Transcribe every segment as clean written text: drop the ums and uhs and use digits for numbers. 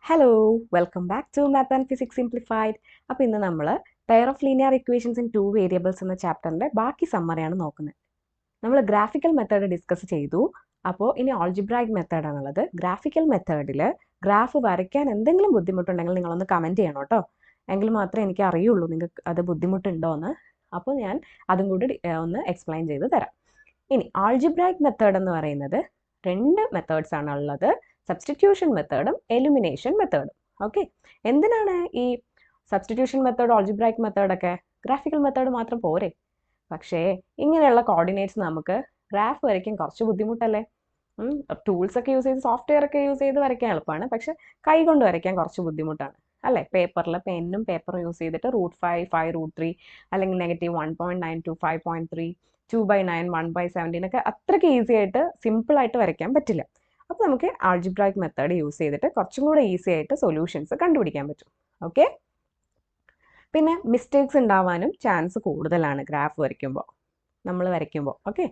Hello welcome back to math and physics simplified. അപ്പോൾ ഇന്ന് നമ്മൾ pair of linear equations in 2 variables എന്ന ചാപ്റ്ററിൻ്റെ ബാക്കി സമ്മറിയാണ് നോക്കുന്നത്. നമ്മൾ ഗ്രാഫിക്കൽ മെത്തേഡ് ഡിസ്കസ് ചെയ്തു. അപ്പോൾ ഇനി ആൾജിബ്രായിക് മെത്തേഡാണുള്ളത്. ഗ്രാഫിക്കൽ മെത്തേഡിൽ ഗ്രാഫ് വരയ്ക്കാൻ എന്തെങ്കിലും ബുദ്ധിമുട്ടുണ്ടെങ്കിൽ നിങ്ങളൊന്ന് കമൻറ്റ് ചെയ്യണം കേട്ടോ. എങ്കിൽ മാത്രമേ എനിക്ക് അറിയുള്ളൂ നിങ്ങൾക്ക് അത് ബുദ്ധിമുട്ടുണ്ടോ എന്ന്. അപ്പോൾ ഞാൻ അതും കൂടി ഒന്ന് എക്സ്പ്ലെയിൻ ചെയ്ത് തരാം. ഇനി ആൾജിബ്രായിക് മെത്തേഡ് എന്ന് പറയുന്നത് 2 മെത്തേഡ്സ് ആണ് ഉള്ളത്. സബ്സ്റ്റിറ്റ്യൂഷൻ മെത്തേഡും എലിമിനേഷൻ മെത്തേഡും. ഓക്കെ, എന്തിനാണ് ഈ സബ്സ്റ്റിറ്റ്യൂഷൻ മെത്തേഡ് ആൾജിബ്രായിക് മെത്തേഡൊക്കെ? ഗ്രാഫിക്കൽ മെത്തേഡ് മാത്രം പോരെ. പക്ഷേ ഇങ്ങനെയുള്ള കോർഡിനേറ്റ്സ് നമുക്ക് ഗ്രാഫ് വരയ്ക്കാൻ കുറച്ച് ബുദ്ധിമുട്ടല്ലേ. ടൂൾസ് ഒക്കെ യൂസ് ചെയ്ത് സോഫ്റ്റ്വെയർ ഒക്കെ യൂസ് ചെയ്ത് വരയ്ക്കാൻ എളുപ്പമാണ്, പക്ഷെ കൈ കൊണ്ട് വരയ്ക്കാൻ കുറച്ച് ബുദ്ധിമുട്ടാണ് അല്ലേ. പേപ്പറിൽ പെന്നും പേപ്പറും യൂസ് ചെയ്തിട്ട് √5, 5√3 അല്ലെങ്കിൽ -1.92, 5.3, 2/9, 1/17 ഒക്കെ അത്രയ്ക്ക് ഈസി ആയിട്ട് സിമ്പിളായിട്ട് വരയ്ക്കാൻ പറ്റില്ല. അപ്പോൾ നമുക്ക് ആൾജിബ്രായിക് മെത്തേഡ് യൂസ് ചെയ്തിട്ട് കുറച്ചും കൂടെ ഈസി ആയിട്ട് സൊല്യൂഷൻസ് കണ്ടുപിടിക്കാൻ പറ്റും. ഓക്കെ, പിന്നെ മിസ്റ്റേക്സ് ഉണ്ടാവാനും ചാൻസ് കൂടുതലാണ് ഗ്രാഫ് വരയ്ക്കുമ്പോൾ, നമ്മൾ വരയ്ക്കുമ്പോൾ. ഓക്കെ,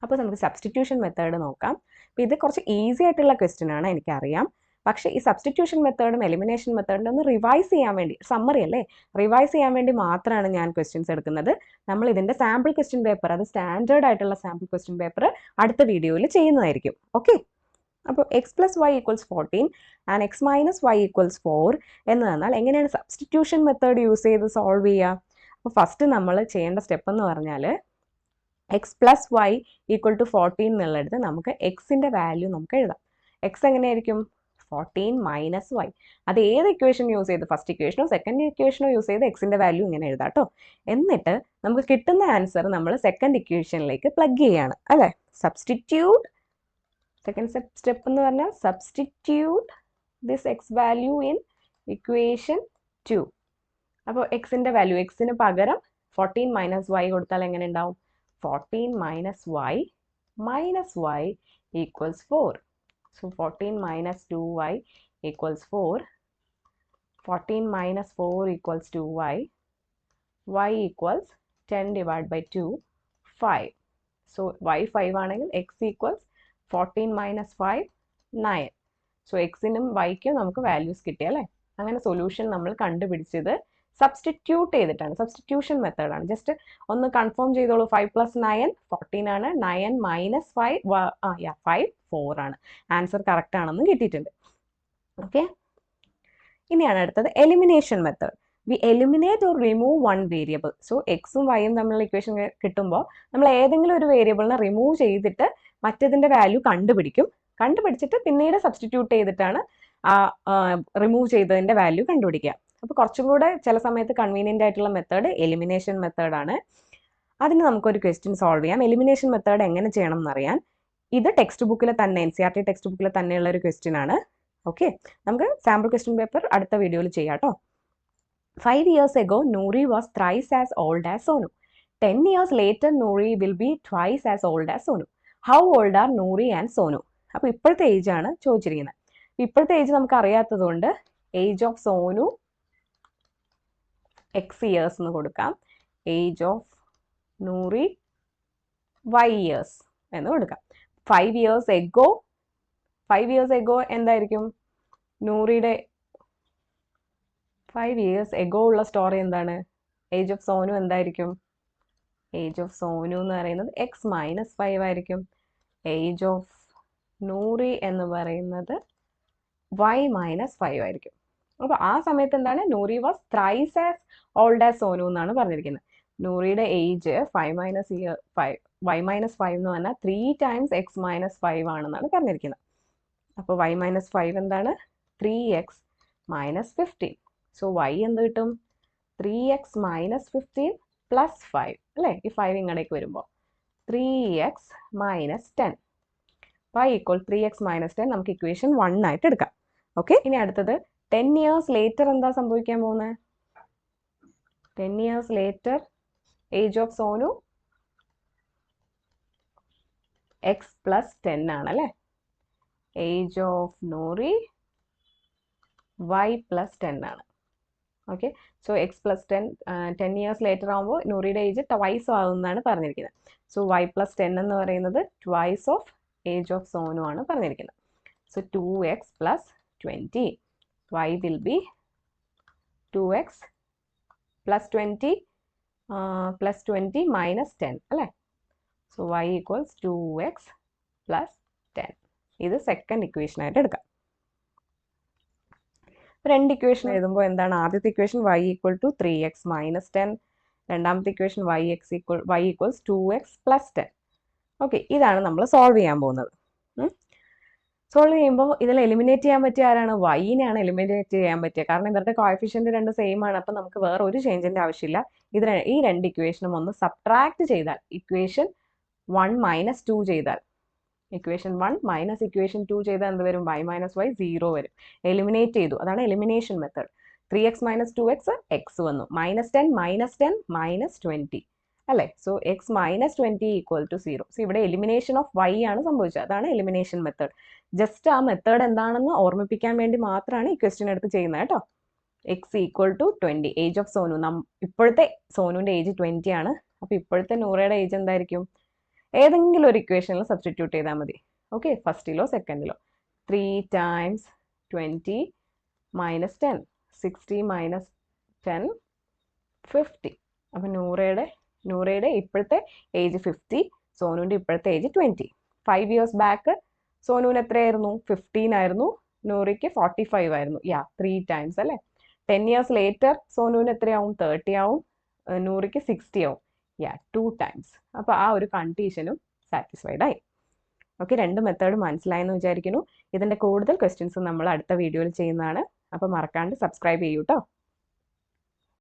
അപ്പോൾ നമുക്ക് സബ്സ്റ്റിറ്റ്യൂഷൻ മെത്തേഡ് നോക്കാം. അപ്പോൾ ഇത് കുറച്ച് ഈസി ആയിട്ടുള്ള ക്വസ്റ്റ്യൻ ആണ്, എനിക്കറിയാം. പക്ഷേ ഈ സബ്സ്റ്റിറ്റ്യൂഷൻ മെത്തേഡും എലിമിനേഷൻ മെത്തേഡിനും ഒന്ന് റിവൈസ് ചെയ്യാൻ വേണ്ടി, സമ്മറി അല്ലേ, റിവൈസ് ചെയ്യാൻ വേണ്ടി മാത്രമാണ് ഞാൻ ക്വസ്റ്റ്യൻസ് എടുക്കുന്നത്. നമ്മൾ ഇതിൻ്റെ സാമ്പിൾ ക്വസ്റ്റ്യൻ പേപ്പർ, അത് സ്റ്റാൻഡേർഡ് ആയിട്ടുള്ള സാമ്പിൾ ക്വസ്റ്റ്യൻ പേപ്പർ അടുത്ത വീഡിയോയിൽ ചെയ്യുന്നതായിരിക്കും. ഓക്കെ, അപ്പോൾ x + y = 14 and x - y = 4 എന്ന് തന്നാൽ എങ്ങനെയാണ് സബ്സ്റ്റിറ്റ്യൂഷൻ മെത്തേഡ് യൂസ് ചെയ്ത് സോൾവ് ചെയ്യുക? അപ്പോൾ ഫസ്റ്റ് നമ്മൾ ചെയ്യേണ്ട സ്റ്റെപ്പ് എന്ന് പറഞ്ഞാൽ x + y = 14 എന്നുള്ളിടത്ത് നമുക്ക് എക്സിൻ്റെ വാല്യൂ നമുക്ക് എഴുതാം. എക്സ് എങ്ങനെയായിരിക്കും? 14 - y. അത് ഏത് ഇക്വേഷൻ യൂസ് ചെയ്ത്, ഫസ്റ്റ് ഇക്വേഷനോ സെക്കൻഡ് ഇക്വേഷനോ യൂസ് ചെയ്ത് എക്സിൻ്റെ വാല്യൂ ഇങ്ങനെ എഴുതാം കേട്ടോ. എന്നിട്ട് നമുക്ക് കിട്ടുന്ന ആൻസർ നമ്മൾ സെക്കൻഡ് ഇക്വേഷനിലേക്ക് പ്ലഗ് ചെയ്യാണ് അല്ലേ. സബ്സ്റ്റിറ്റ്യൂട്ട്, സെക്കൻഡ് സ്റ്റെപ്പ് എന്ന് പറഞ്ഞാൽ substitute this X value in equation 2. അപ്പോൾ എക്സിൻ്റെ വാല്യൂ, എക്സിന് പകരം 14 - y കൊടുത്താൽ എങ്ങനെ ഉണ്ടാവും? 14 - y = 4. So 14 - 2y = 4. 14 - 4 = 2y. y = 10/2, 5. So y 5 ആണെങ്കിൽ x = 14 - 5, 9. സോ എക്സിനും വൈക്കും നമുക്ക് വാല്യൂസ് കിട്ടി അല്ലേ. അങ്ങനെ സൊല്യൂഷൻ നമ്മൾ കണ്ടുപിടിച്ചത് സബ്സ്റ്റിറ്റ്യൂട്ട് ചെയ്തിട്ടാണ്. സബ്സ്റ്റിറ്റ്യൂഷൻ മെത്തേഡാണ്. ജസ്റ്റ് ഒന്ന് കൺഫേം ചെയ്തോളൂ. 5 + 9 14 ആണ്. 9 - 5 5 4 ആണ്. ആൻസർ കറക്റ്റ് ആണെന്ന് കിട്ടിയിട്ടുണ്ട്. ഓക്കെ, ഇനിയാണ് അടുത്തത് elimination method. We eliminate or remove one variable. So എക്സും വൈയും തമ്മിലുള്ള ഇക്വേഷൻ കിട്ടുമ്പോൾ നമ്മൾ ഏതെങ്കിലും ഒരു വേരിയബിളിനെ റിമൂവ് ചെയ്തിട്ട് മറ്റേതിൻ്റെ വാല്യൂ കണ്ടുപിടിക്കും. കണ്ടുപിടിച്ചിട്ട് പിന്നീട് സബ്സ്റ്റിറ്റ്യൂട്ട് ചെയ്തിട്ടാണ് റിമൂവ് ചെയ്തതിൻ്റെ വാല്യൂ കണ്ടുപിടിക്കുക. അപ്പോൾ കുറച്ചും കൂടെ ചില സമയത്ത് കൺവീനിയൻ്റ് ആയിട്ടുള്ള മെത്തേഡ് എലിമിനേഷൻ മെത്തേഡാണ്. അതിന് നമുക്കൊരു ക്വസ്റ്റ്യൻ സോൾവ് ചെയ്യാം. എലിമിനേഷൻ മെത്തേഡ് എങ്ങനെ ചെയ്യണം എന്നറിയാൻ ഇത് ടെക്സ്റ്റ് ബുക്കിൽ തന്നെ, NCERT ടെക്സ്റ്റ് ബുക്കിൽ തന്നെയുള്ള ഒരു ക്വസ്റ്റ്യൻ ആണ്. ഓക്കെ, നമുക്ക് സാമ്പിൾ ക്വസ്റ്റ്യൻ പേപ്പർ അടുത്ത വീഡിയോയിൽ ചെയ്യാം കേട്ടോ. 5 years ago, Noori was thrice as old as Sonu. 10 years later, Noori will be twice as old as Sonu. How old are Noori and Sonu? അപ്പോൾ ഇപ്പോഴത്തെ ഏജ് ആണ് ചോദിച്ചിരിക്കുന്നത്. ഇപ്പോഴത്തെ ഏജ് നമുക്ക് അറിയാത്തതുകൊണ്ട് age of Sonu x years എന്ന് കൊടുക്കാം. Age of Noori y years എന്ന് കൊടുക്കാം. 5 years ago എന്തായിരിക്കും? നൂറിയുടെ 5 years ago ഉള്ള സ്റ്റോറി എന്താണ്? ഏജ് ഓഫ് സോനു എന്തായിരിക്കും? ഏജ് ഓഫ് സോനു എന്ന് പറയുന്നത് x - 5 ആയിരിക്കും. ഏജ് ഓഫ് നൂറി എന്ന് പറയുന്നത് y - 5 ആയിരിക്കും. അപ്പോൾ ആ സമയത്ത് എന്താണ്? Noori was thrice as old as Sonu എന്നാണ് പറഞ്ഞിരിക്കുന്നത്. നൂറിയുടെ ഏജ് 5 - y - 5 എന്ന് പറഞ്ഞാൽ 3 times x - 5 ആണെന്നാണ് പറഞ്ഞിരിക്കുന്നത്. അപ്പോൾ y - 5 എന്താണ്? 3x - 15. സോ y എന്ത് കിട്ടും? 3x - 15 + 5 അല്ലേ. ഈ 5 ഇങ്ങടേക്ക് വരുമ്പോൾ 3x - 10. y = 3x - 10 നമുക്ക് ഇക്വേഷൻ 1 ആയിട്ട് എടുക്കാം. ഓക്കെ, ഇനി അടുത്തത് 10 years later എന്താ സംഭവിക്കാൻ പോകുന്നത്? 10 years later age of Sonu x + 10 ആണല്ലേ. ഏജ് ഓഫ് നൂറി y + 10 ആണ്. Okay, so x + 10 years later ആകുമ്പോൾ നൂറിയുടെ ഏജ് ട്വൈസ് ആകുമെന്നാണ് പറഞ്ഞിരിക്കുന്നത്. സോ y + 10 എന്ന് പറയുന്നത് twice of age of Sonu ആണ് പറഞ്ഞിരിക്കുന്നത്. So 2x plus 20. Y will be 2x plus 20 minus 10. അല്ലേ? So y equals 2x plus 10. ഇത് സെക്കൻഡ് ഇക്വേഷൻ ആയിട്ട് എടുക്കാം. രണ്ട് ഇക്വേഷൻ എഴുതുമ്പോൾ എന്താണ്? ആദ്യത്തെ equation y equal to 3x minus 10. രണ്ടാമത്തെ equation y equals 2x plus 10. Okay, ഇതാണ് നമ്മൾ സോൾവ് ചെയ്യാൻ പോകുന്നത്. സോൾവ് ചെയ്യുമ്പോൾ ഇതിൽ എലിമിനേറ്റ് ചെയ്യാൻ പറ്റിയ ആരാണ്? വൈനെയാണ് എലിമിനേറ്റ് ചെയ്യാൻ പറ്റുക. കാരണം ഇവരുടെ കോഎഫിഷ്യന്റ് രണ്ട് സെയിം ആണ്. അപ്പം നമുക്ക് വേറെ ഒരു ചേഞ്ചിന്റെ ആവശ്യമില്ല. ഈ രണ്ട് ഇക്വേഷനും ഒന്ന് സബ്ട്രാക്ട് ചെയ്താൽ, ഇക്വേഷൻ 1 മൈനസ് 2 ചെയ്താൽ, ഇക്വേഷൻ 1 മൈനസ് ഇക്വേഷൻ 2 ചെയ്താൽ എന്ത് വരും? y മൈനസ് y 0 വരും. എലിമിനേറ്റ് ചെയ്തു, അതാണ് elimination method. 3x minus 2x x വന്നു. മൈനസ് 10 മൈനസ് 20 അല്ലേ? So x minus 20 equal to 0. So ഇവിടെ എലിമിനേഷൻ ഓഫ് y ആണ് സംഭവിച്ചത്. അതാണ് എലിമിനേഷൻ മെത്തേഡ്. ജസ്റ്റ് ആ മെത്തേഡ് എന്താണെന്ന് ഓർമ്മിപ്പിക്കാൻ വേണ്ടി മാത്രമാണ് ഈ ക്വസ്റ്റ്യൻ എടുത്ത് ചെയ്യുന്നത് കേട്ടോ. X equal to 20. Age of Sonu, ഇപ്പോഴത്തെ സോനുവിൻ്റെ ഏജ് 20 ആണ്. അപ്പോൾ ഇപ്പോഴത്തെ നൂറയുടെ ഏജ് എന്തായിരിക്കും? ഏതെങ്കിലും ഒരു ഇക്വേഷനിൽ സബ്സ്റ്റിറ്റ്യൂട്ട് ചെയ്താൽ മതി. ഓക്കെ, ഫസ്റ്റിലോ സെക്കൻഡിലോ. 3 times 20 minus 10, 60 minus 10, 50. അപ്പം നൂറയുടെ ഇപ്പോഴത്തെ ഏജ് 50, സോനുവിൻ്റെ ഇപ്പോഴത്തെ ഏജ് 20. 5 years ബാക്ക് സോനുവിന് എത്രയായിരുന്നു? 15 ആയിരുന്നു. നൂറിക്ക് 45 ആയിരുന്നു. 3 times അല്ലേ? 10 years later സോനുവിന് എത്രയാവും? 30 ആവും. നൂറിക്ക് 60 ആവും. 2 times. അപ്പോൾ ആ ഒരു കണ്ടീഷനും സാറ്റിസ്ഫൈഡ് ആയി. ഓക്കെ, രണ്ട് മെത്തേഡ് മനസ്സിലായെന്ന് വിചാരിക്കുന്നു. ഇതിൻ്റെ കൂടുതൽ ക്വസ്റ്റ്യൻസ് നമ്മൾ അടുത്ത വീഡിയോയിൽ ചെയ്യുന്നതാണ്. അപ്പോൾ മറക്കാണ്ട് സബ്സ്ക്രൈബ് ചെയ്യൂ കേട്ടോ.